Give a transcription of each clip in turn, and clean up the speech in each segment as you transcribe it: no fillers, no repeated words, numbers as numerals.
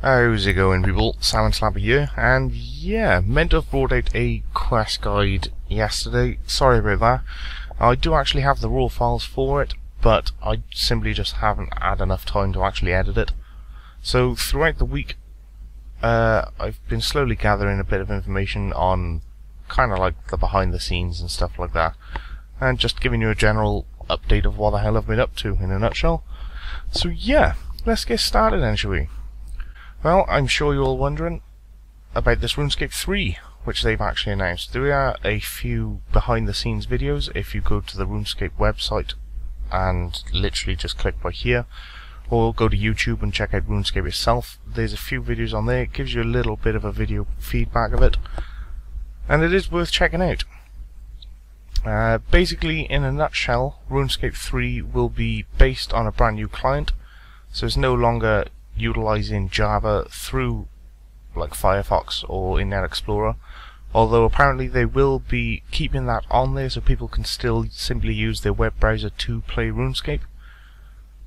How's it going, people? Salmon Slapper here, and yeah, meant to have brought out a quest guide yesterday. Sorry about that. I do actually have the raw files for it, but I simply just haven't had enough time to actually edit it. So throughout the week, I've been slowly gathering a bit of information on kind of like the behind the scenes and stuff like that, and just giving you a general update of what the hell I've been up to in a nutshell. So yeah, let's get started then, shall we? Well, I'm sure you're all wondering about this RuneScape 3, which they've actually announced. There are a few behind the scenes videos if you go to the RuneScape website and literally just click right here, or go to YouTube and check out RuneScape itself. There's a few videos on there. It gives you a little bit of a video feedback of it, and it is worth checking out. Basically, in a nutshell, RuneScape 3 will be based on a brand new client, so it's no longer utilizing Java through like Firefox or Internet Explorer, although apparently they will be keeping that on there so people can still simply use their web browser to play RuneScape.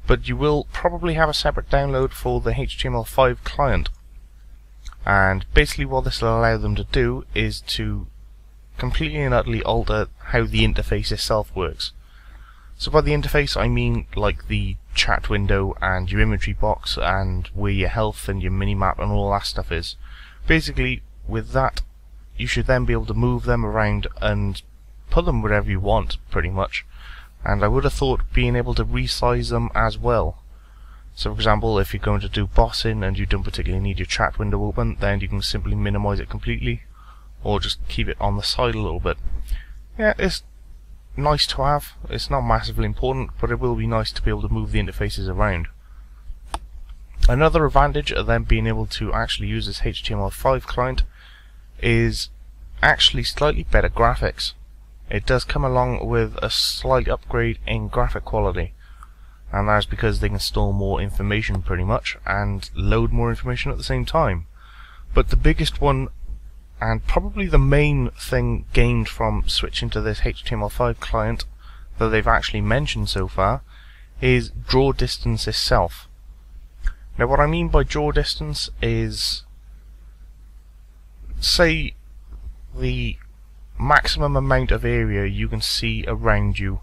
But you will probably have a separate download for the HTML5 client, and basically what this will allow them to do is to completely and utterly alter how the interface itself works. So by the interface I mean like the chat window and your inventory box and where your health and your minimap and all that stuff is. Basically with that you should then be able to move them around and put them wherever you want pretty much, and I would have thought being able to resize them as well. So for example, if you're going to do bossing and you don't particularly need your chat window open, then you can simply minimize it completely or just keep it on the side a little bit. Yeah, it's nice to have. It's not massively important, but it will be nice to be able to move the interfaces around. Another advantage of them being able to actually use this HTML5 client is actually slightly better graphics. It does come along with a slight upgrade in graphic quality, and that's because they can store more information pretty much and load more information at the same time. But the biggest one, and probably the main thing gained from switching to this HTML5 client that they've actually mentioned so far, is draw distance itself. Now what I mean by draw distance is, say, the maximum amount of area you can see around you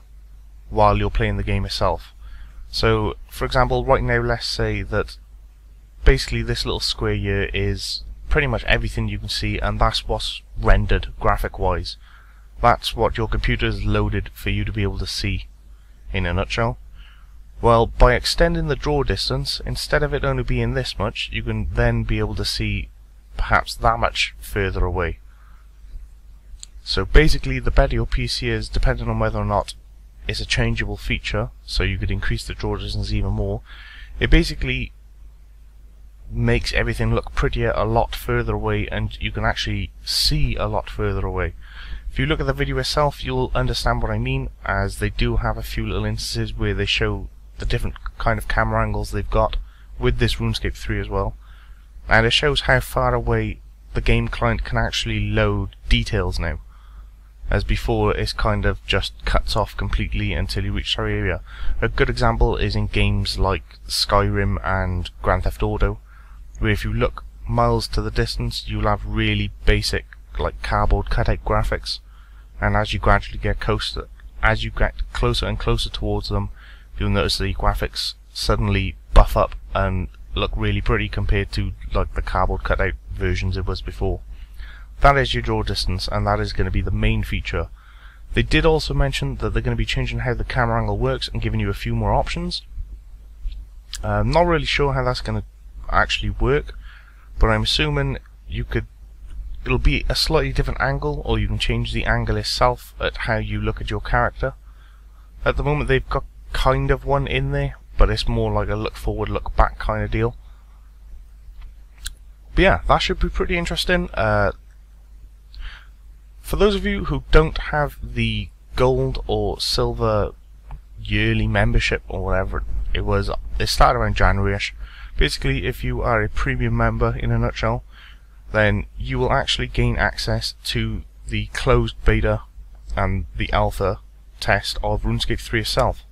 while you're playing the game itself. So for example, right now let's say that basically this little square here is pretty much everything you can see, and that's what's rendered graphic wise. That's what your computer has loaded for you to be able to see in a nutshell. Well, by extending the draw distance, instead of it only being this much, you can then be able to see perhaps that much further away. So basically the better your PC is, depending on whether or not it's a changeable feature, so you could increase the draw distance even more, it basically makes everything look prettier a lot further away, and you can actually see a lot further away. If you look at the video itself, you'll understand what I mean, as they do have a few little instances where they show the different kind of camera angles they've got with this RuneScape 3 as well, and it shows how far away the game client can actually load details now, as before it's kind of just cuts off completely until you reach our area. A good example is in games like Skyrim and Grand Theft Auto, where if you look miles to the distance you'll have really basic like cardboard cutout graphics, and as you gradually get closer, and closer towards them, you'll notice the graphics suddenly buff up and look really pretty compared to like the cardboard cutout versions it was before. That is your draw distance, and that is going to be the main feature. They did also mention that they're going to be changing how the camera angle works and giving you a few more options. I'm not really sure how that's going to actually work, but I'm assuming it'll be a slightly different angle, or you can change the angle itself at how you look at your character. At the moment they've got kind of one in there, but it's more like a look forward, look back kind of deal. But yeah, that should be pretty interesting. For those of you who don't have the gold or silver yearly membership or whatever it started around January-ish. Basically, if you are a premium member in a nutshell, then you will actually gain access to the closed beta and the alpha test of RuneScape 3 itself.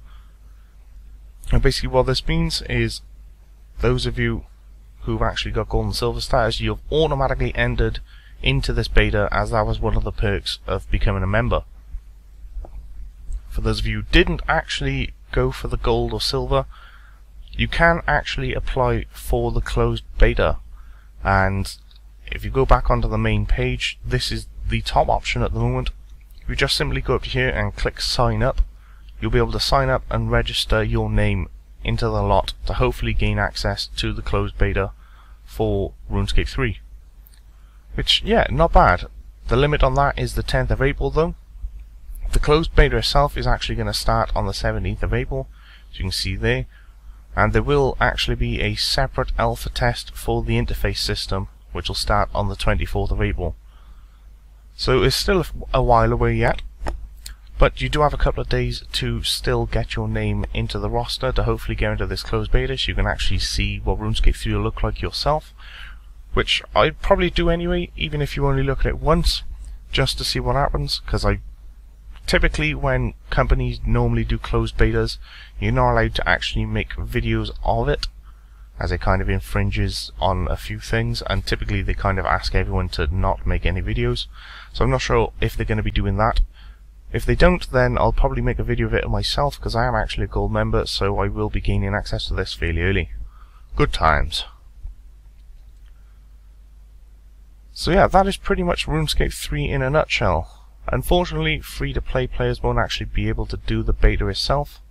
And basically what this means is those of you who've actually got gold and silver status, you've automatically entered into this beta, as that was one of the perks of becoming a member. For those of you who didn't actually go for the gold or silver, you can actually apply for the closed beta, and if you go back onto the main page, this is the top option at the moment. If you just simply go up here and click sign up, you'll be able to sign up and register your name into the lot to hopefully gain access to the closed beta for RuneScape 3. Which, yeah, not bad. The limit on that is the 10th of April though. The closed beta itself is actually going to start on the 17th of April, as you can see there, and there will actually be a separate alpha test for the interface system, which will start on the 24th of April. So it's still a while away yet, but you do have a couple of days to still get your name into the roster to hopefully get into this closed beta, so you can actually see what RuneScape 3 will look like yourself, which I'd probably do anyway, even if you only look at it once, just to see what happens, because typically when companies normally do closed betas, you're not allowed to actually make videos of it, as it kind of infringes on a few things, and typically they kind of ask everyone to not make any videos. So I'm not sure if they're going to be doing that. If they don't, then I'll probably make a video of it myself, because I am actually a gold member, so I will be gaining access to this fairly early. Good times. So yeah, that is pretty much RuneScape 3 in a nutshell. Unfortunately, free-to-play players won't actually be able to do the beta itself,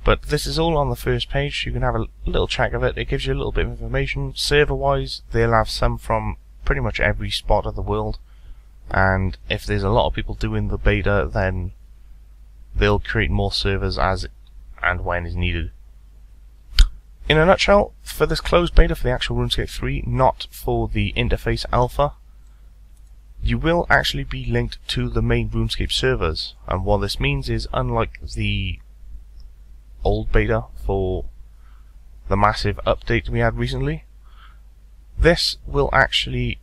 but this is all on the first page. You can have a little check of it. It gives you a little bit of information. Server-wise, they'll have some from pretty much every spot of the world, and if there's a lot of people doing the beta, then they'll create more servers as and when is needed. In a nutshell, for this closed beta for the actual RuneScape 3, not for the interface alpha, you will actually be linked to the main RuneScape servers, and what this means is, unlike the old beta for the massive update we had recently, this will actually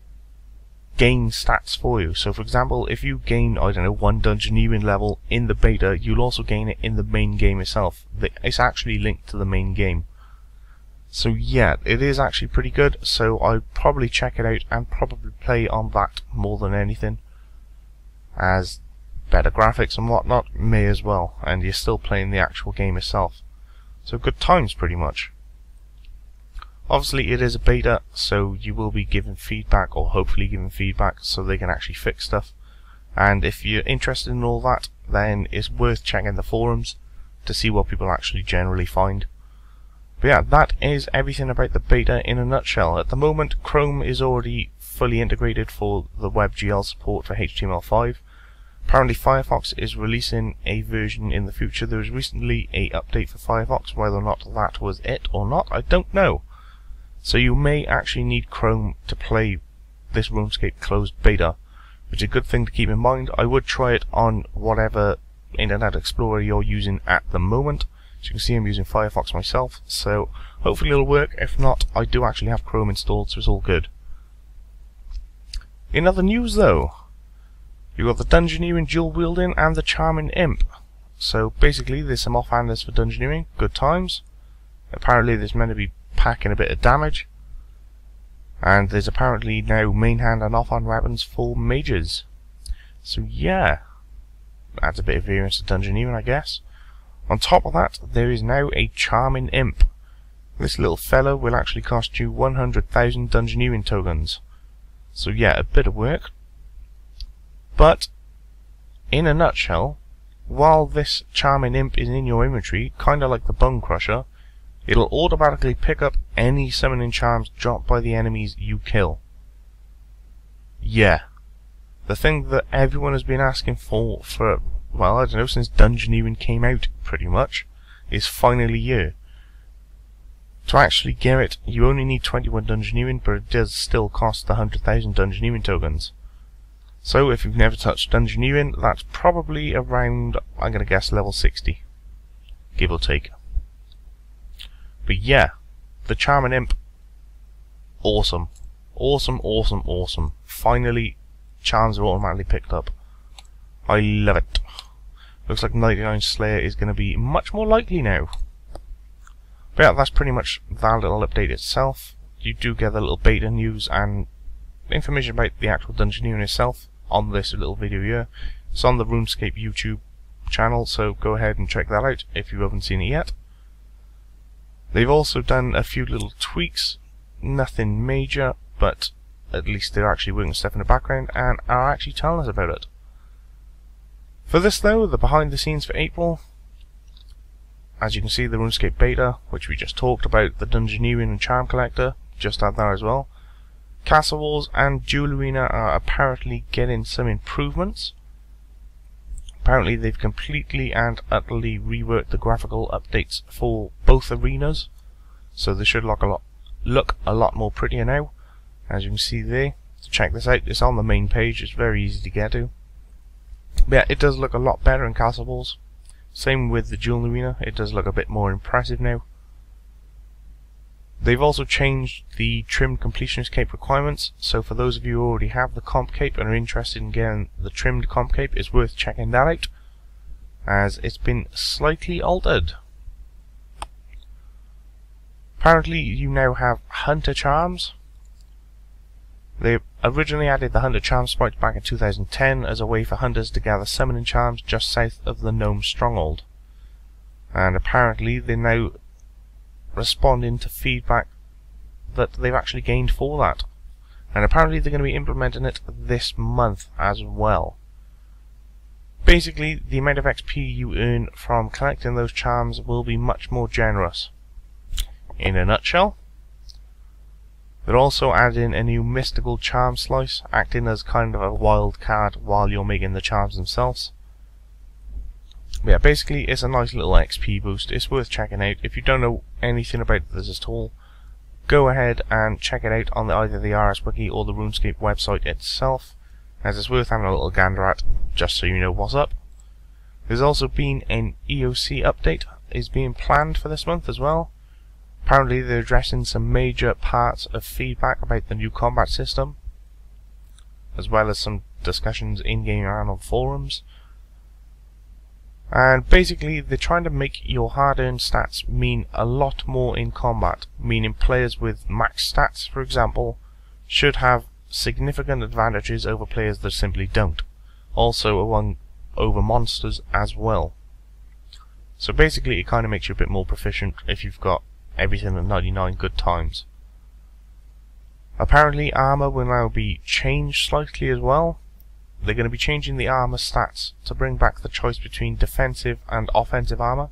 gain stats for you. So for example, if you gain, I don't know, 1 dungeoneering level in the beta, you'll also gain it in the main game itself. It's actually linked to the main game. So yeah, it is actually pretty good, so I'd probably check it out and probably play on that more than anything, as better graphics and whatnot may as well, and you're still playing the actual game itself. So good times pretty much. Obviously it is a beta, so you will be given feedback, or hopefully given feedback, so they can actually fix stuff. And if you're interested in all that, then it's worth checking the forums to see what people actually generally find. But yeah, that is everything about the beta in a nutshell. At the moment, Chrome is already fully integrated for the WebGL support for HTML5. Apparently Firefox is releasing a version in the future. There was recently a update for Firefox. Whether or not that was it or not, I don't know. So you may actually need Chrome to play this RuneScape closed beta, which is a good thing to keep in mind. I would try it on whatever Internet Explorer you're using at the moment. As you can see, I'm using Firefox myself, so hopefully it'll work. If not, I do actually have Chrome installed, so it's all good. In other news though, you've got the Dungeoneering dual wielding and the Charming Imp. So basically there's some offhanders for Dungeoneering, good times. Apparently there's meant to be packing a bit of damage, and there's apparently now main hand and offhand weapons for mages. So yeah, adds a bit of variance to Dungeoneering, I guess. On top of that, there is now a Charming Imp. This little fella will actually cost you 100,000 Dungeoneering tokens. So yeah, a bit of work. But, in a nutshell, while this Charming Imp is in your inventory, kinda like the Bone Crusher, it'll automatically pick up any summoning charms dropped by the enemies you kill. Yeah. The thing that everyone has been asking for, well, I don't know, since Dungeoneering came out, pretty much, is finally here. To actually get it, you only need 21 Dungeoneering, but it does still cost the 100,000 Dungeoneering tokens. So, if you've never touched Dungeoneering, that's probably around, I'm gonna guess, level 60. Give or take. But yeah, the Charming Imp, awesome. Awesome, awesome, awesome. Finally, charms are automatically picked up. I love it. Looks like 99 Slayer is going to be much more likely now. But yeah, that's pretty much that little update itself. you do get a little beta news and information about the actual dungeoneering itself on this little video here. It's on the RuneScape YouTube channel, so go ahead and check that out if you haven't seen it yet. They've also done a few little tweaks, nothing major, but at least they're actually working stuff in the background and are actually telling us about it. For this though, the behind the scenes for April, as you can see, the RuneScape beta, which we just talked about, the Dungeoneering and Charm Collector, just had that as well. Castle Walls and Duel Arena are apparently getting some improvements. Apparently they've completely and utterly reworked the graphical updates for both arenas, so they should look a lot more prettier now, as you can see there. So check this out, it's on the main page, it's very easy to get to. But yeah, it does look a lot better in Castle Walls. Same with the Duel Arena, it does look a bit more impressive now. They've also changed the trimmed completionist cape requirements, so for those of you who already have the comp cape and are interested in getting the trimmed comp cape, it's worth checking that out, as it's been slightly altered. Apparently you now have Hunter Charms. They originally added the Hunter Charm sprite back in 2010 as a way for hunters to gather summoning charms just south of the Gnome Stronghold. And apparently they're now responding to feedback that they've actually gained for that. And apparently they're going to be implementing it this month as well. Basically, the amount of XP you earn from collecting those charms will be much more generous. In a nutshell, they're also adding a new mystical charm slice, acting as kind of a wild card while you're making the charms themselves. But yeah, basically it's a nice little XP boost, it's worth checking out. If you don't know anything about this at all, go ahead and check it out on either the RS Wiki or the RuneScape website itself, as it's worth having a little gander at, just so you know what's up. There's also been an EOC update, is being planned for this month as well. Apparently they're addressing some major parts of feedback about the new combat system, as well as some discussions in-game and on forums. And basically they're trying to make your hard-earned stats mean a lot more in combat, meaning players with max stats, for example, should have significant advantages over players that simply don't. Also over monsters as well. So basically it kind of makes you a bit more proficient if you've got everything at 99 good times. Apparently armor will now be changed slightly as well. They're going to be changing the armor stats to bring back the choice between defensive and offensive armor.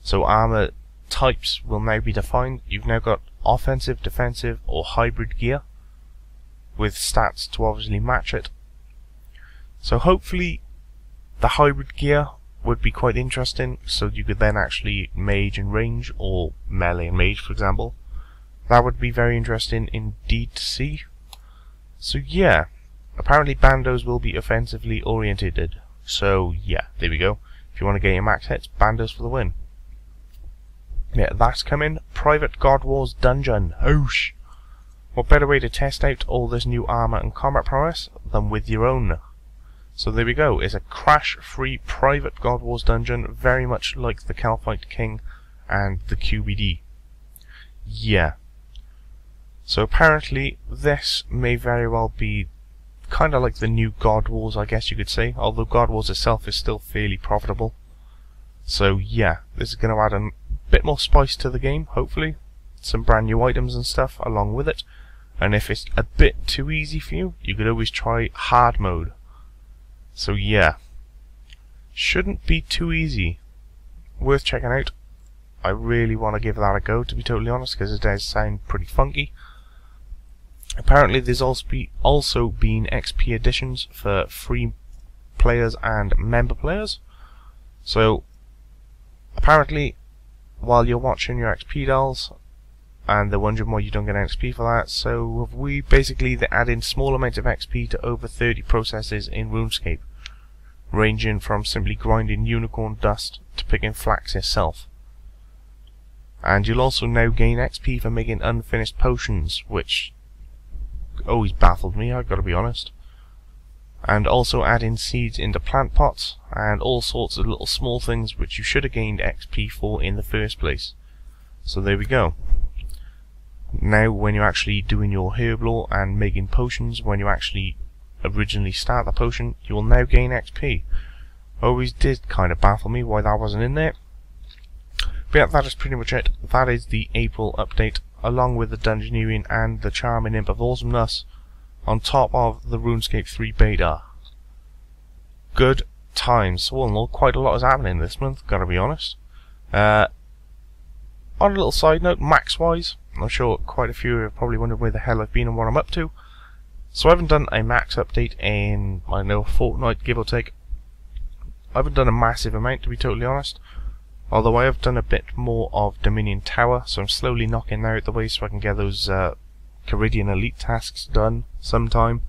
So armor types will now be defined. You've now got offensive, defensive or hybrid gear, with stats to obviously match it. So hopefully the hybrid gear would be quite interesting, so you could then actually mage and range, or melee and mage for example. That would be very interesting indeed to see. So yeah, apparently bandos will be offensively oriented. So yeah, there we go. If you want to get your max hits, bandos for the win. Yeah, that's coming. Private God Wars Dungeon. Oosh! What better way to test out all this new armor and combat prowess than with your own? So there we go, it's a crash-free private God Wars dungeon, very much like the Calphite King and the QBD. Yeah. So apparently this may very well be kind of like the new God Wars, I guess you could say, although God Wars itself is still fairly profitable. So yeah, this is going to add a bit more spice to the game, hopefully. Some brand new items and stuff along with it. And if it's a bit too easy for you, you could always try hard mode. So yeah, shouldn't be too easy. Worth checking out. I really want to give that a go, to be totally honest, because it does sound pretty funky. Apparently there's also been XP additions for free players and member players. So apparently while you're watching your XP dolls, and they're wondering why you don't get XP for that, so they're adding small amounts of XP to over 30 processes in RuneScape, ranging from simply grinding unicorn dust to picking flax yourself. And you'll also now gain XP for making unfinished potions, which always baffled me, I've got to be honest. And also adding seeds into plant pots, and all sorts of little small things which you should have gained XP for in the first place. So there we go. Now when you're actually doing your herb lore and making potions, when you actually originally start the potion, you will now gain XP. Always did kind of baffle me why that wasn't in there. But yeah, that is pretty much it. That is the April update, along with the Dungeoneering and the Charming Imp of Awesomeness, on top of the RuneScape 3 beta. Good times. All in all, quite a lot is happening this month, gotta be honest. On a little side note, max-wise, I'm sure quite a few have probably wondered where the hell I've been and what I'm up to. So I haven't done a max update in, I don't know, a fortnight, give or take. I haven't done a massive amount, to be totally honest. Although I have done a bit more of Dominion Tower, so I'm slowly knocking that out the way so I can get those Caridian Elite tasks done sometime.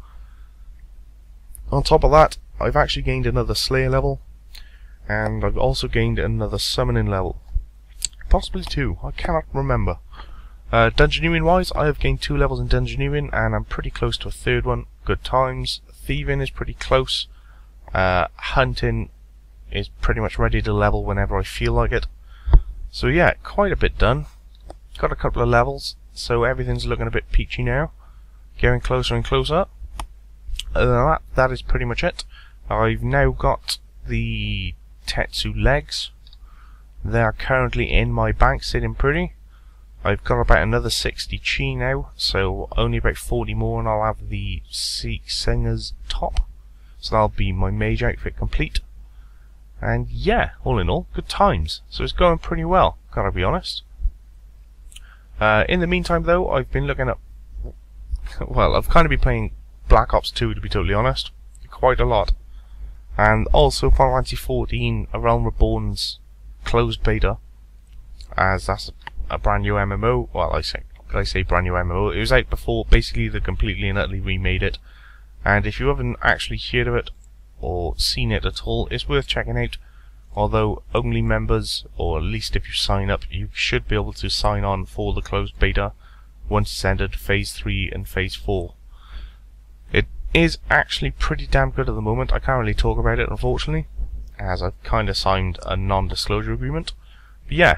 On top of that, I've actually gained another Slayer level, and I've also gained another Summoning level. Possibly 2, I cannot remember. Dungeoneering wise, I have gained 2 levels in Dungeoneering, and I'm pretty close to a 3rd one. Good times. Thieving is pretty close. Hunting is pretty much ready to level whenever I feel like it. So yeah, quite a bit done. Got a couple of levels, so everything's looking a bit peachy now. Getting closer and closer. Other than that, that is pretty much it. I've now got the Tetsu legs. They are currently in my bank, sitting pretty. I've got about another 60 chi now, so only about 40 more and I'll have the Singer's top. So that'll be my mage outfit complete. And yeah, all in all, good times. So it's going pretty well, gotta be honest. In the meantime though, I've been looking at... well, I've kind of been playing Black Ops 2 to be totally honest. Quite a lot. And also Final Fantasy 14, A Realm Reborn's closed beta. As that's a brand new MMO. Well, I say brand new MMO. It was out before basically they completely and utterly remade it. And if you haven't actually heard of it or seen it at all, it's worth checking out. Although only members, or at least if you sign up, you should be able to sign on for the closed beta once it's entered Phase 3 and Phase 4. It is actually pretty damn good at the moment. I can't really talk about it unfortunately, as I've kind of signed a non-disclosure agreement. But yeah,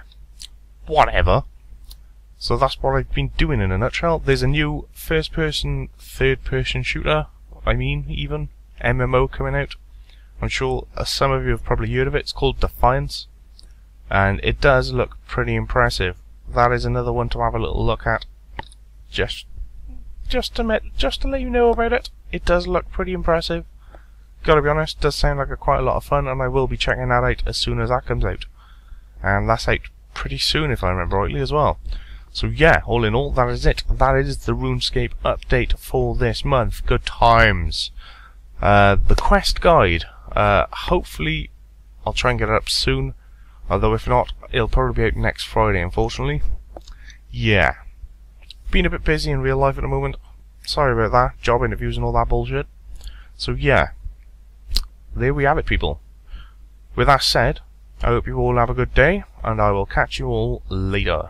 whatever. So that's what I've been doing in a nutshell. There's a new first-person, third-person shooter, even MMO coming out. I'm sure some of you have probably heard of it. It's called Defiance, and it does look pretty impressive. That is another one to have a little look at. Just to let you know about it. It does look pretty impressive. Gotta be honest, it does sound like quite a lot of fun, and I will be checking that out as soon as that comes out. And that's out pretty soon, if I remember rightly, as well. So yeah, all in all, that is it. That is the RuneScape update for this month. Good times. The quest guide. Hopefully, I'll try and get it up soon. Although if not, it'll probably be out next Friday, unfortunately. Yeah. Been a bit busy in real life at the moment. Sorry about that. Job interviews and all that bullshit. So yeah. There we have it, people. With that said, I hope you all have a good day, and I will catch you all later.